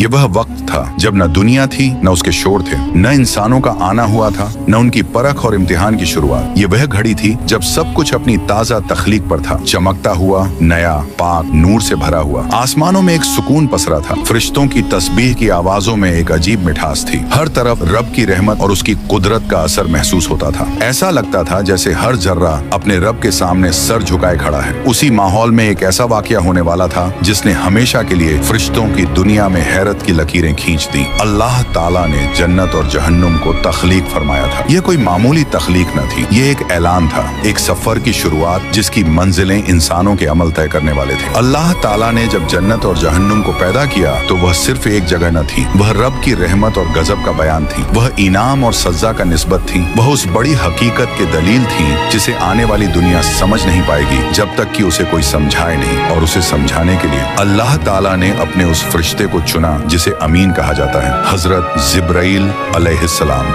ये वह वक्त था जब न दुनिया थी न उसके शोर थे, न इंसानों का आना हुआ था न उनकी परख और इम्तिहान की शुरुआत। ये वह घड़ी थी जब सब कुछ अपनी ताजा तख्लीक पर था, चमकता हुआ, नया, पाक, नूर से भरा हुआ। आसमानों में एक सुकून पसरा था, फरिश्तों की तस्बीह की आवाजों में एक अजीब मिठास थी। हर तरफ रब की रहमत और उसकी कुदरत का असर महसूस होता था। ऐसा लगता था जैसे हर जर्रा अपने रब के सामने सर झुकाए खड़ा है। उसी माहौल में एक ऐसा वाकया होने वाला था जिसने हमेशा के लिए फरिश्तों की दुनिया में हैरत की लकीरें खींच दी। अल्लाह ताला ने जन्नत और जहन्नुम को तख्लीक फरमाया था। यह कोई मामूली तख्लीक न थी, ये एक ऐलान था, एक सफर की शुरुआत जिसकी मंजिलें इंसानों के अमल तय करने वाले थे। अल्लाह ताला ने जब जन्नत और जहन्नुम को पैदा किया तो वह सिर्फ एक जगह न थी, वह रब की रहमत और गजब का बयान थी, वह इनाम और सजा का निस्बत थी, वह उस बड़ी हकीकत के दलील थी जिसे आने वाली दुनिया समझ नहीं पाएगी जब तक कि उसे कोई समझाए नहीं। और उसे समझाने के लिए अल्लाह ताला ने अपने उस फरिश्ते को चुना जिसे अमीन कहा जाता है, हजरत जिब्राइल अलैहिस्सलाम।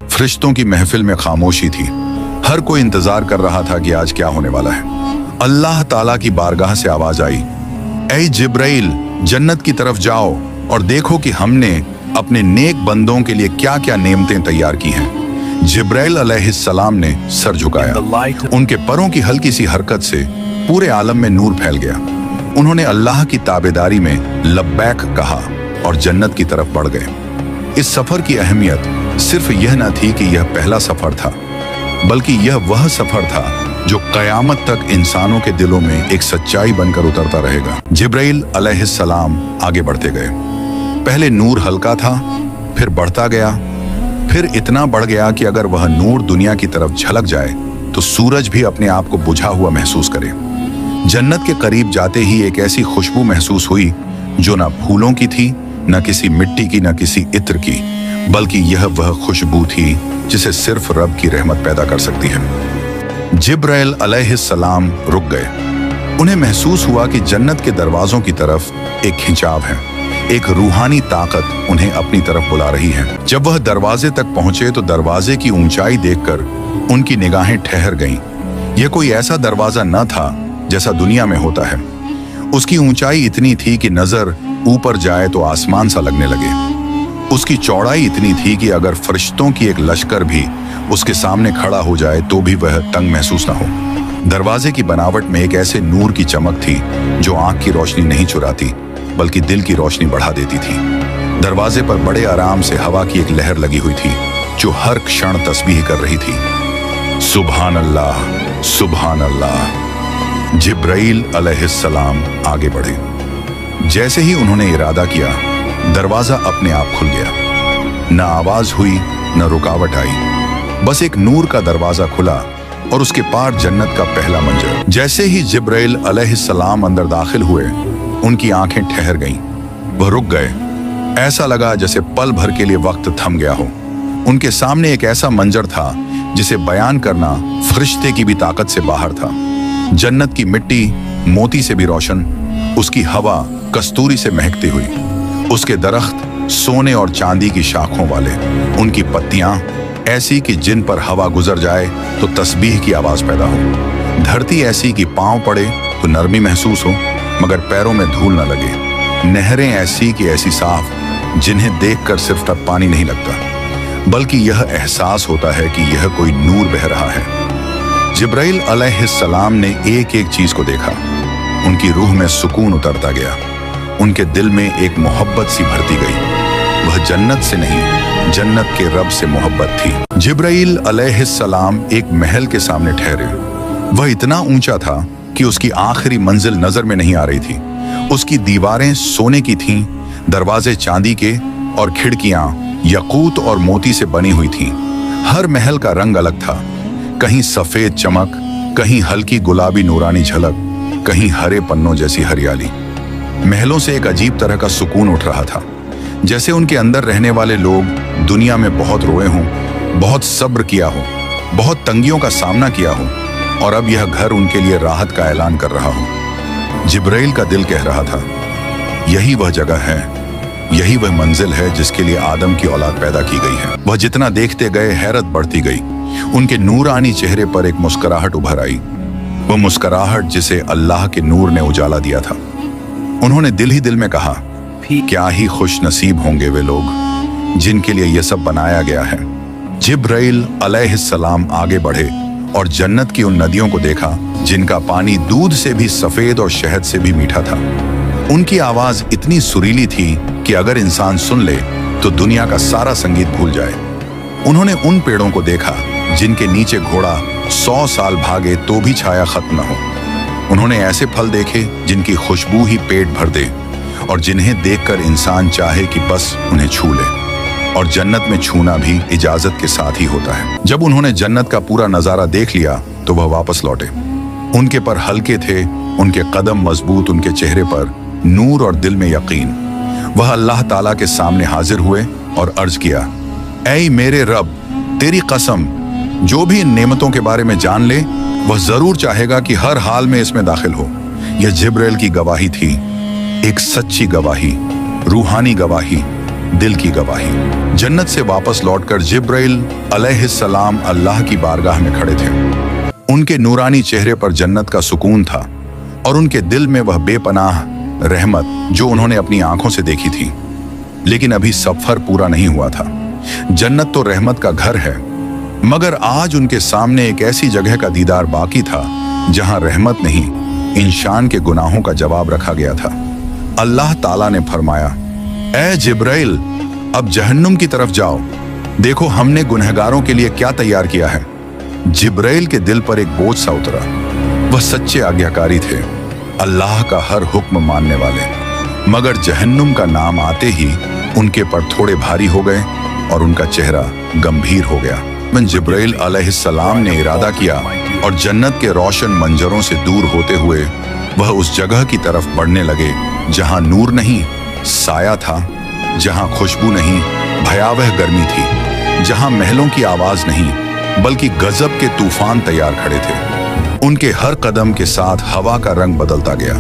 फरिश्तों की महफिल में खामोशी थी, हर कोई इंतजार कर रहा था कि आज क्या होने वाला है। अल्लाह ताला की बारगाह से आवाज आई, ऐ जिब्राइल, जन्नत की तरफ जाओ और देखो कि हमने अपने नेक बंदों के लिए क्या क्या नेमतें तैयार की हैं। जिब्राइल अलैहिस्सलाम ने सर झुकाया, उनके पैरों की हल्की सी हरकत से पूरे आलम में नूर फैल गया। उन्होंने अल्लाह की ताबेदारी में लब्बैक कहा और जन्नत की तरफ बढ़ गए। इस सफर की अहमियत सिर्फ यह न थी कि यह पहला सफर था, बल्कि यह वह सफर था जो कयामत तक इंसानों के दिलों में एक सच्चाई बनकर उतरता रहेगा। जिब्राइल अलैहिस्सलाम आगे बढ़ते गए। पहले नूर हल्का था, फिर बढ़ता गया, फिर इतना बढ़ गया कि अगर वह नूर दुनिया की तरफ झलक जाए तो सूरज भी अपने आप को बुझा हुआ महसूस करे। जन्नत के करीब जाते ही एक ऐसी खुशबू महसूस हुई जो न फूलों की थी, न किसी मिट्टी की, न किसी इत्र की, बल्कि यह वह खुशबू थी जिसे सिर्फ रब की रहमत पैदा कर सकती है। जिब्राइल अलैहिस्सलाम रुक गए। उन्हें महसूस हुआ कि जन्नत के दरवाजों की तरफ एक खिंचाव है, एक रूहानी ताकत उन्हें अपनी तरफ बुला रही है। जब वह दरवाजे तक पहुंचे तो दरवाजे की ऊंचाई देखकर उनकी निगाहें ठहर गईं। यह कोई ऐसा दरवाजा न था जैसा दुनिया में होता है। उसकी ऊंचाई इतनी थी कि नजर ऊपर जाए तो आसमान सा लगने लगे। उसकी चौड़ाई इतनी थी कि अगर फरिश्तों की एक लश्कर भी उसके सामने खड़ा हो जाए तो भी वह तंग महसूस न हो। दरवाजे की बनावट में एक ऐसे नूर की चमक थी जो आंख की रोशनी नहीं चुराती बल्कि दिल की रोशनी बढ़ा देती थी। दरवाजे पर बड़े आराम से हवा की एक लहर लगी हुई थी जो हर क्षण तस्बीह कर रही थी, सुभान अल्लाह, सुभान अल्लाह। जिब्राइल अलैहिस्सलाम आगे बढ़े। जैसे ही उन्होंने इरादा किया, दरवाजा अपने आप खुल गया। न आवाज हुई न रुकावट आई, बस एक नूर का दरवाजा खुला और उसके पार जन्नत का पहला मंजर। जैसे ही जिब्राइल अलैहिस्सलाम अंदर दाखिल हुए, उनकी आंखें ठहर गईं। वह रुक गए। ऐसा लगा जैसे पल भर के लिए वक्त थम गया हो। उनके सामने एक ऐसा मंजर था जिसे बयान करना फरिश्ते की भी ताकत से बाहर था। जन्नत की मिट्टी मोती से भी रोशन, उसकी हवा कस्तूरी से महकती हुई, उसके दरख्त सोने और चांदी की शाखों वाले, उनकी पत्तियां ऐसी कि जिन पर हवा गुजर जाए तो तस्बीह की आवाज पैदा हो। धरती ऐसी कि पांव पड़े तो नरमी महसूस हो मगर पैरों में धूल न लगे। नहरें ऐसी कि ऐसी साफ जिन्हें देखकर सिर्फ तब पानी नहीं लगता बल्कि यह एहसास होता है कि यह कोई नूर बह रहा है। जिब्राइल अलैहिस्सलाम ने एक एक चीज को देखा। उनकी रूह में सुकून उतरता गया, उनके दिल में एक मोहब्बत सी भरती गई। वह जन्नत से नहीं, जन्नत के रब से मोहब्बत थी। जिब्राइल अलैहिस्सलाम एक महल के सामने ठहरे। वह इतना ऊंचा था कि उसकी आखिरी मंजिल नजर में नहीं आ रही थी। उसकी दीवारें सोने की थीं, दरवाजे चांदी के और खिड़कियां यकूत और मोती से बनी हुई थीं। हर महल का रंग अलग था, कहीं सफेद चमक, कहीं हल्की गुलाबी नूरानी झलक, कहीं हरे पन्नों जैसी हरियाली। महलों से एक अजीब तरह का सुकून उठ रहा था, जैसे उनके अंदर रहने वाले लोग दुनिया में बहुत रोए हों, बहुत सब्र किया हो, बहुत तंगियों का सामना किया हो और अब यह घर उनके लिए राहत का ऐलान कर रहा हो। जिब्राइल का दिल कह रहा था, यही वह जगह है, यही वह मंजिल है जिसके लिए आदम की औलाद पैदा की गई है। वह जितना देखते गए हैरत बढ़ती गई। उनके नूरानी चेहरे पर एक मुस्कुराहट उभर आई, वह मुस्कुराहट जिसे अल्लाह के नूर ने उजाला दिया था। उन्होंने दिल ही दिल में कहा, भी। क्या ही खुश नसीब होंगे वे लोग जिनके लिए यह सब बनाया गया है। जिब्राइल अलैहिस्सलाम आगे बढ़े और जन्नत की उन नदियों को देखा जिनका पानी दूध से भी सफेद और शहद से भी मीठा था। उनकी आवाज इतनी सुरीली थी कि अगर इंसान सुन ले तो दुनिया का सारा संगीत भूल जाए। उन्होंने उन पेड़ों को देखा जिनके नीचे घोड़ा 100 साल भागे तो भी छाया खत्म न हो। उन्होंने ऐसे फल देखे जिनकी खुशबू ही पेट भर दे और जिन्हें देखकर इंसान चाहे कि बस उन्हें छू ले। और जन्नत में छूना भी इजाजत के साथ ही होता है। जब उन्होंने जन्नत का पूरा नजारा देख लिया तो वह वापस लौटे। उनके पर हल्के थे, उनके कदम मजबूत, उनके चेहरे पर नूर और दिल में यकीन। वह अल्लाह ताला के सामने हाजिर हुए और अर्ज किया, ऐ मेरे रब, तेरी कसम, जो भी इन नेमतों के बारे में जान ले वह जरूर चाहेगा कि हर हाल में इसमें दाखिल हो। यह जिब्राइल की गवाही थी, एक सच्ची गवाही, रूहानी गवाही, दिल की गवाही। जन्नत से वापस लौटकर जिब्राइल अलैहिस्सलाम अल्लाह की बारगाह में खड़े थे। उनके नूरानी चेहरे पर जन्नत का सुकून था और उनके दिल में वह बेपनाह रहमत जो उन्होंने अपनी आंखों से देखी थी। लेकिन अभी सफर पूरा नहीं हुआ था। जन्नत तो रहमत का घर है, मगर आज उनके सामने एक ऐसी जगह का दीदार बाकी था जहां रहमत नहीं, इंसान के गुनाहों का जवाब रखा गया था। अल्लाह ताला ने फरमाया, ऐ जिब्राइल, अब जहन्नुम की तरफ जाओ, देखो हमने गुनहगारों के लिए क्या तैयार किया है। जिब्राइल के दिल पर एक बोझ सा उतरा। वह सच्चे आज्ञाकारी थे, अल्लाह का हर हुक्म मानने वाले, मगर जहन्नुम का नाम आते ही उनके पर थोड़े भारी हो गए और उनका चेहरा गंभीर हो गया। जिब्राइल अलैहिस्सलाम ने इरादा किया और जन्नत के रोशन मंजरों से दूर होते हुए वह उस जगह की तरफ बढ़ने लगे जहां नूर नहीं, साया था, जहां खुशबू नहीं, भयावह गर्मी थी, जहां महलों की आवाज नहीं बल्कि गजब के तूफान तैयार खड़े थे। उनके हर कदम के साथ हवा का रंग बदलता गया।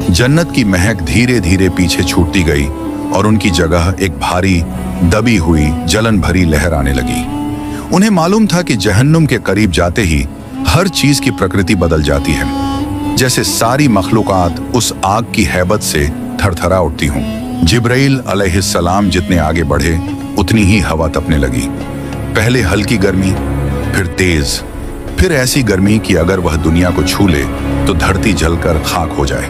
जन्नत की महक धीरे धीरे पीछे छूटती गई और उनकी जगह एक भारी दबी हुई जलन भरी लहर आने लगी। उन्हें मालूम था कि जहन्नुम के करीब जाते ही हर चीज की प्रकृति बदल जाती है, जैसे सारी मखलूकात उस आग की हैबत से थरथरा उठती हों। जिब्राइल अलैहिस्सलाम जितने आगे बढ़े उतनी ही हवा तपने लगी। पहले हल्की गर्मी, फिर तेज, फिर ऐसी गर्मी कि अगर वह दुनिया को छू ले तो धरती जलकर खाक हो जाए।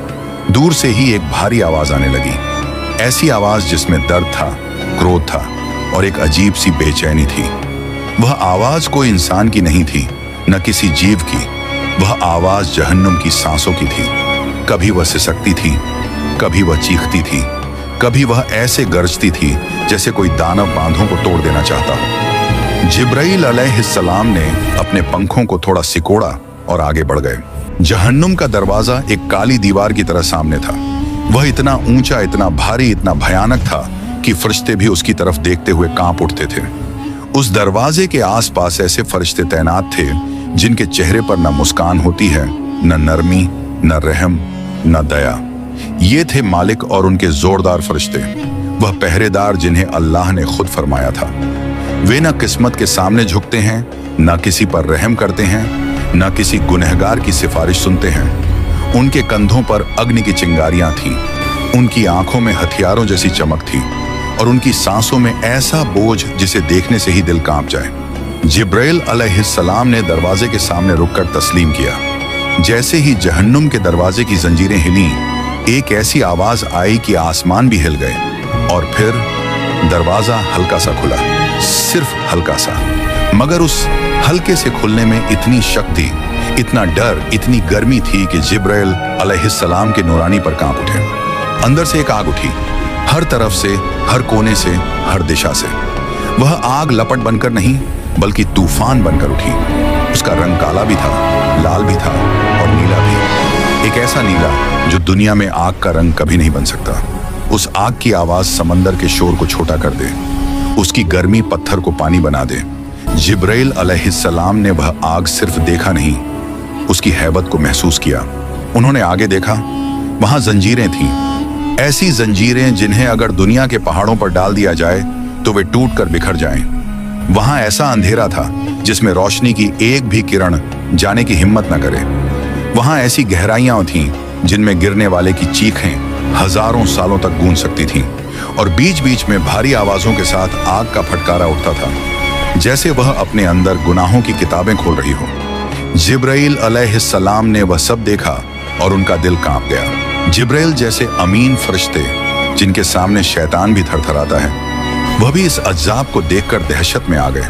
दूर से ही एक भारी आवाज आने लगी, ऐसी आवाज जिसमें दर्द था, क्रोध था और एक अजीब सी बेचैनी थी। वह आवाज कोई इंसान की नहीं थी, न किसी जीव की। वह आवाज जहन्नुम की सांसों की थी। कभी वह सिसकती थी, कभी वह चीखती थी, कभी वह ऐसे गरजती थी जैसे कोई दानव बांधों को तोड़ देना चाहता हो। जिब्राइल अलैहिस्सलाम ने अपने पंखों को थोड़ा सिकोड़ा और आगे बढ़ गए। जहन्नुम का दरवाजा एक काली दीवार की तरह सामने था। वह इतना ऊंचा, इतना भारी, इतना भयानक था कि फरिश्ते भी उसकी तरफ देखते हुए कांप उठते थे। उस दरवाजे के आसपास ऐसे फरिश्ते तैनात थे जिनके चेहरे पर न मुस्कान होती है, न नरमी, न रहम, न दया। ये थे मालिक और उनके जोरदार फरिश्ते, वह पहरेदार जिन्हें अल्लाह ने खुद फरमाया था। वे न किस्मत के सामने झुकते हैं, न किसी पर रहम करते हैं, न किसी गुनहगार की सिफारिश सुनते हैं। उनके कंधों पर अग्नि की चिंगारियां थीं, उनकी आंखों में हथियारों जैसी चमक थी और उनकी सांसों में ऐसा बोझ जिसे देखने से ही दिल कांप जाए। जिब्राइल अलैहिस्सलाम ने दरवाजे के सामने रुककर तस्लीम किया। जैसे ही जहन्नुम के दरवाजे की जंजीरें हिलीं, एक ऐसी आवाज आई कि आसमान भी हिल गए और फिर दरवाजा हल्का सा खुला, सिर्फ हल्का सा, मगर उस हल्के से खुलने में इतनी शक्ति, इतना डर, इतनी गर्मी थी कि जिब्राइल अलैहिस्सलाम के नूरानी पर कांप उठे। अंदर से एक आग उठी, हर तरफ से, हर कोने से, हर दिशा से। वह आग लपट बनकर नहीं बल्कि तूफान बनकर उठी। उसका रंग काला भी था, लाल भी था और नीला भी, एक ऐसा नीला जो दुनिया में आग का रंग कभी नहीं बन सकता। उस आग की आवाज समंदर के शोर को छोटा कर दे, उसकी गर्मी पत्थर को पानी बना दे। जिब्राइल अलैहिस्सलाम ने वह आग सिर्फ देखा नहीं, उसकी हैबत को महसूस किया। उन्होंने आगे देखा, वहां जंजीरें थीं, ऐसी जंजीरें जिन्हें अगर दुनिया के पहाड़ों पर डाल दिया जाए तो वे टूट कर बिखर जाएं। वहां ऐसा अंधेरा था जिसमें रोशनी की एक भी किरण जाने की हिम्मत न करे। वहां ऐसी गहराइयां थीं जिनमें गिरने वाले की चीखें हजारों सालों तक गूंज सकती थीं और बीच बीच में भारी आवाजों के साथ आग का फटकारा उठता था, जैसे वह अपने अंदर गुनाहों की किताबें खोल रही हो। जिब्राइल अलैहिस्सलाम ने वह सब देखा और उनका दिल कांप गया। जिब्राइल जैसे अमीन फरिश्ते जिनके सामने शैतान भी थरथराता है, वह भी इस अजाब को देखकर दहशत में आ गए।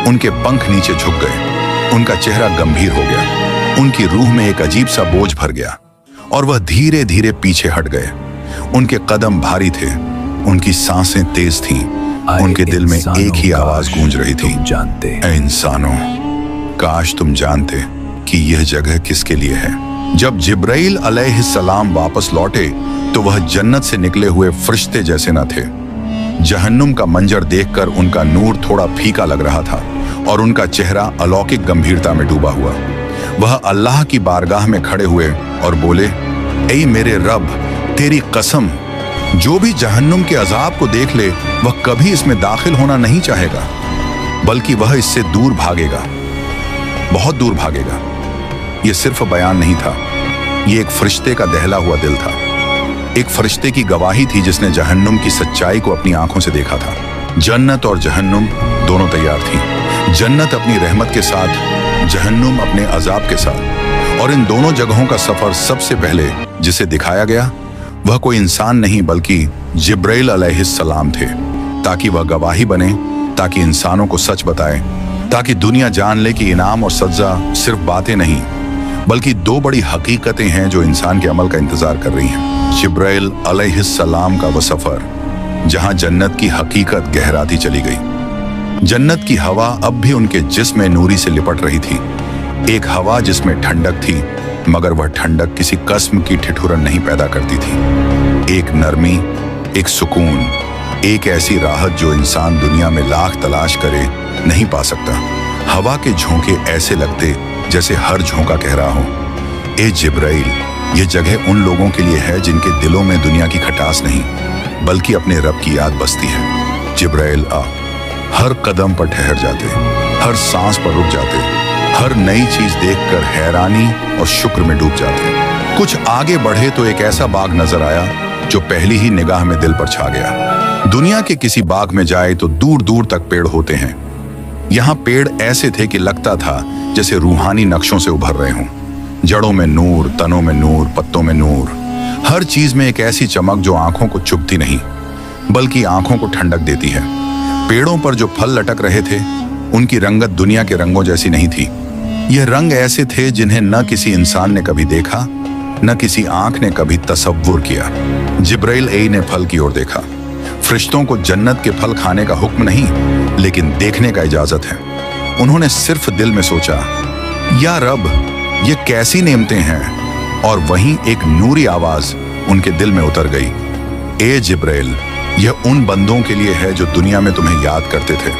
उनके पंख नीचे झुक गए, उनका चेहरा गंभीर हो गया, उनकी रूह में एक अजीब सा बोझ भर गया और वह धीरे धीरे पीछे हट गए। उनके कदम भारी थे, उनकी सांसें तेज थीं, उनके दिल में एक ही आवाज गूंज रही थी, ऐ इंसानों, काश तुम जानते कि यह जगह किसके लिए है। जब जिब्राइल अलैहिस्सलाम वापस लौटे तो वह जन्नत से निकले हुए फरिश्ते जैसे न थे। जहन्नुम का मंजर देखकर उनका नूर थोड़ा फीका लग रहा था और उनका चेहरा अलौकिक गंभीरता में डूबा हुआ। वह अल्लाह की बारगाह में खड़े हुए और बोले, ऐ मेरे रब, तेरी कसम, जो भी जहन्नुम के अजाब को देख ले वह कभी इसमें दाखिल होना नहीं चाहेगा, बल्कि वह इससे दूर भागेगा, बहुत दूर भागेगा। यह सिर्फ बयान नहीं था, यह एक फरिश्ते का दहला हुआ दिल था, एक फरिश्ते की गवाही थी जिसने जहन्नुम की सच्चाई को अपनी आंखों से देखा था। जन्नत और जहन्नुम दोनों तैयार थी, जन्नत अपनी रहमत के साथ, जहन्नुम अपने अजाब के साथ। और इन दोनों जगहों का सफर सबसे पहले जिसे दिखाया गया वह कोई इंसान नहीं बल्कि जिब्राइल अलैहिस्सलाम थे, ताकि वह गवाही बने, ताकि इंसानों को सच बताए, ताकि दुनिया जान ले कि इनाम और सजा सिर्फ बातें नहीं बल्कि दो बड़ी हकीकतें हैं जो इंसान के अमल का इंतजार कर रही हैं। जिब्राइल अलैहिस्सलाम का वह सफर जहां जन्नत की हकीकत गहराती चली गई। जन्नत की हवा अब भी उनके जिस्म नूरी से लिपट रही थी, एक हवा जिसमें ठंडक थी, मगर वह ठंडक किसी किस्म की ठिठुरन नहीं पैदा करती थी। एक नरमी, एक सुकून, एक ऐसी राहत जो इंसान दुनिया में लाख तलाश करे नहीं पा सकता। हवा के झोंके ऐसे लगते जैसे हर झोंका कह रहा हो, ए जिब्राइल, ये जगह उन लोगों के लिए है जिनके दिलों में दुनिया की खटास नहीं बल्कि अपने रब की याद बसती है। जिब्राइल आ, हर कदम पर ठहर जाते, हर सांस पर रुक जाते, हर नई चीज देखकर हैरानी और शुक्र में डूब जाते। कुछ आगे बढ़े तो एक ऐसा बाग नजर आया जो पहली ही निगाह में दिल पर छा गया। दुनिया के किसी बाग में जाए तो दूर दूर तक पेड़ होते हैं, यहाँ पेड़ ऐसे थे कि लगता था जैसे रूहानी नक्शों से उभर रहे हों। जड़ों में नूर, तनों में नूर, पत्तों में नूर, हर चीज में एक ऐसी चमक जो आंखों को चुभती नहीं बल्कि आंखों को ठंडक देती है। पेड़ों पर जो फल लटक रहे थे उनकी रंगत दुनिया के रंगों जैसी नहीं थी। यह रंग ऐसे थे जिन्हें न किसी इंसान ने कभी देखा, न किसी आंख ने कभी तसव्वुर किया। जिब्राइल ने फल की ओर देखा। फरिश्तों को जन्नत के फल खाने का हुक्म नहीं लेकिन देखने का इजाजत है। उन्होंने सिर्फ दिल में सोचा, या रब, ये कैसी नेमतें हैं। और वहीं एक नूरी आवाज उनके दिल में उतर गई, ए जिब्राइल, यह उन बंदों के लिए है जो दुनिया में तुम्हें याद करते थे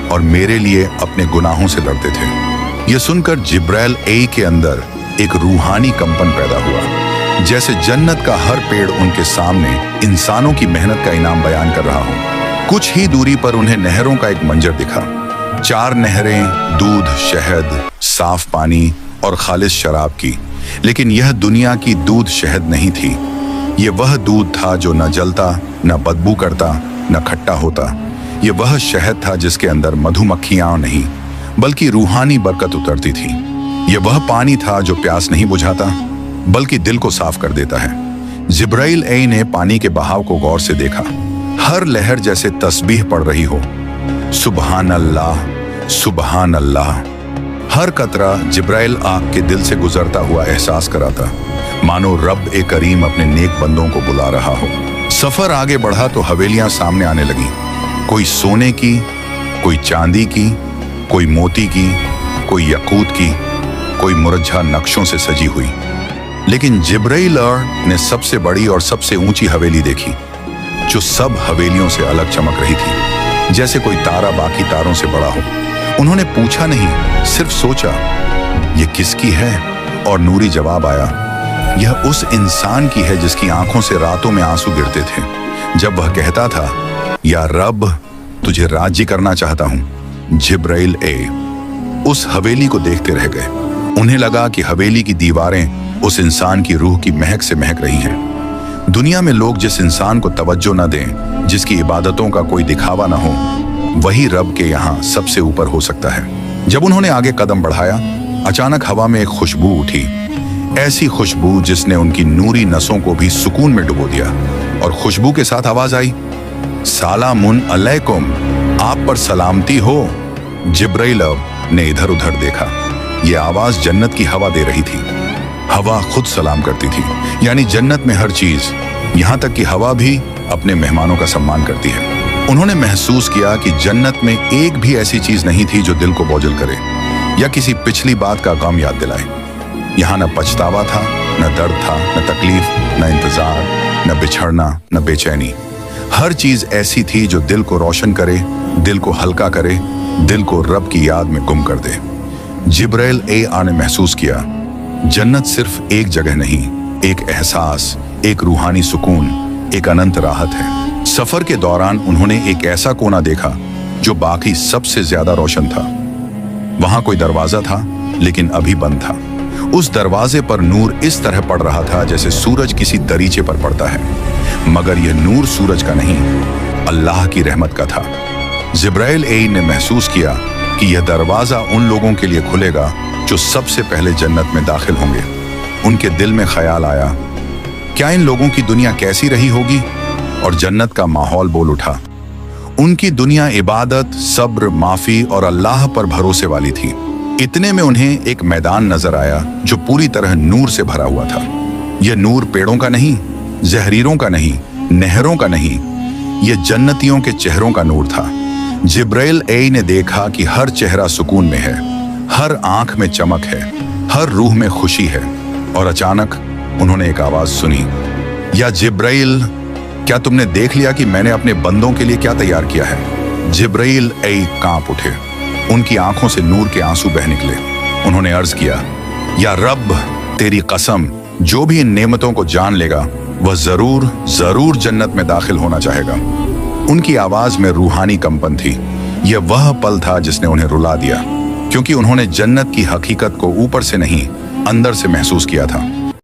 और मेरे लिए अपने गुनाहों से लड़ते थे। यह सुनकर जिब्राइल के अंदर एक रूहानी कंपन पैदा हुआ, जैसे जन्नत का हर पेड़ उनके सामने इंसानों की मेहनत का इनाम बयान कर रहा हो। कुछ ही दूरी पर उन्हें नहरों का एक मंजर दिखा। 4 नहरें, दूध, शहद, साफ पानी और खालिस शराब की। लेकिन यह दुनिया की दूध शहद नहीं थी। यह वह दूध था जो न जलता, न बदबू करता, न खट्टा होता। यह वह शहद था जिसके अंदर मधुमक्खियां नहीं बल्कि रूहानी बरकत उतरती थी। यह वह पानी था जो प्यास नहीं बुझाता बल्कि दिल को साफ कर देता है। जिब्राइल ने पानी के बहाव को गौर से देखा। हर लहर जैसे तस्बीह पढ़ रही हो, सुबहान अल्लाह, सुबहान अल्लाह। हर कतरा जिब्राइल आग के दिल से गुजरता हुआ एहसास कराता, मानो रब ए करीम अपने नेक बंदों को बुला रहा हो। सफर आगे बढ़ा तो हवेलियां सामने आने लगी, कोई सोने की, कोई चांदी की, कोई मोती की, कोई यकूत की, कोई मुरझा नक्शों से सजी हुई। लेकिन जिब्राइल ने सबसे बड़ी और सबसे ऊंची हवेली देखी, जो सब हवेलियों से अलग चमक रही थी, जैसे कोई तारा बाकी तारों से बड़ा हो। उन्होंने पूछा नहीं, सिर्फ सोचा, ये किसकी है? और नूरी जवाब आया, यह उस इंसान की है जिसकी आंखों से रातों में आंसू गिरते थे जब वह कहता था, या रब, तुझे राज्य करना चाहता हूं। जिब्राइल उस हवेली को देखते रह गए। उन्हें लगा कि हवेली की दीवारें उस इंसान की रूह की महक से महक रही हैं। दुनिया में लोग जिस इंसान को तवज्जो न दें, जिसकी इबादतों का कोई दिखावा न हो, वही रब के यहाँ सबसे ऊपर हो सकता है। जब उन्होंने आगे कदम बढ़ाया, अचानक हवा में एक खुशबू उठी, ऐसी खुशबू जिसने उनकी नूरी नसों को भी सुकून में डुबो दिया। और खुशबू के साथ आवाज आई, सलामुन अलैकुम, आप पर सलामती हो। जिब्राइल ने इधर उधर देखा। यह आवाज जन्नत की हवा दे रही थी। हवा खुद सलाम करती थी, यानी जन्नत में हर चीज, यहाँ तक कि हवा भी अपने मेहमानों का सम्मान करती है। उन्होंने महसूस किया कि जन्नत में एक भी ऐसी चीज नहीं थी जो दिल को बोझल करे या किसी पिछली बात का गम याद दिलाए। यहाँ न पछतावा था, न दर्द था, न तकलीफ, न इंतजार, न बिछड़ना, न बेचैनी। हर चीज ऐसी थी जो दिल को रोशन करे, दिल को हल्का करे, दिल को रब की याद में गुम कर दे। जिब्राइल ने महसूस किया, जन्नत सिर्फ एक जगह नहीं, एक एहसास, एक रूहानी सुकून, एक अनंत राहत है। सफर के दौरान उन्होंने एक ऐसा कोना देखा जो बाकी सबसे ज्यादा रोशन था। वहां कोई दरवाजा था, लेकिन अभी बंद था। उस दरवाजे पर नूर इस तरह पड़ रहा था जैसे सूरज किसी दरीचे पर पड़ता है, मगर यह नूर सूरज का नहीं, अल्लाह की रहमत का था। जिब्राइल ने महसूस किया कि यह दरवाजा उन लोगों के लिए खुलेगा जो सबसे पहले जन्नत में दाखिल होंगे। उनके दिल में ख्याल आया, क्या इन लोगों की दुनिया कैसी रही होगी? और जन्नत का माहौल बोल उठा। उनकी दुनिया इबादत, सब्र, माफी और अल्लाह पर भरोसे वाली थी। इतने में उन्हें एक मैदान नजर आया जो पूरी तरह नूर से भरा हुआ था। यह नूर पेड़ों का नहीं, जहरीरों का नहीं, नहरों का नहीं, यह जन्नतियों के चेहरों का नूर था। जिब्राइल ने देखा कि हर चेहरा सुकून में है, हर आंख में चमक है, हर रूह में खुशी है। और अचानक उन्होंने एक आवाज सुनी, या जिब्राइल, क्या तुमने देख लिया कि मैंने अपने बंदों के लिए क्या तैयार किया है? जिब्राइल कांप उठे, उनकी आंखों से नूर के आंसू बह निकले। उन्होंने अर्ज किया, या रब, तेरी कसम, जो भी इन नेमतों को जान लेगा वह जरूर जरूर जन्नत में दाखिल होना चाहेगा। उनकी आवाज में रूहानी कंपन थी। यह वह पल था जिसने उन्हें रुला दिया, क्योंकि उन्होंने जन्नत की हकीकत को ऊपर से नहीं, अंदर से महसूस किया था।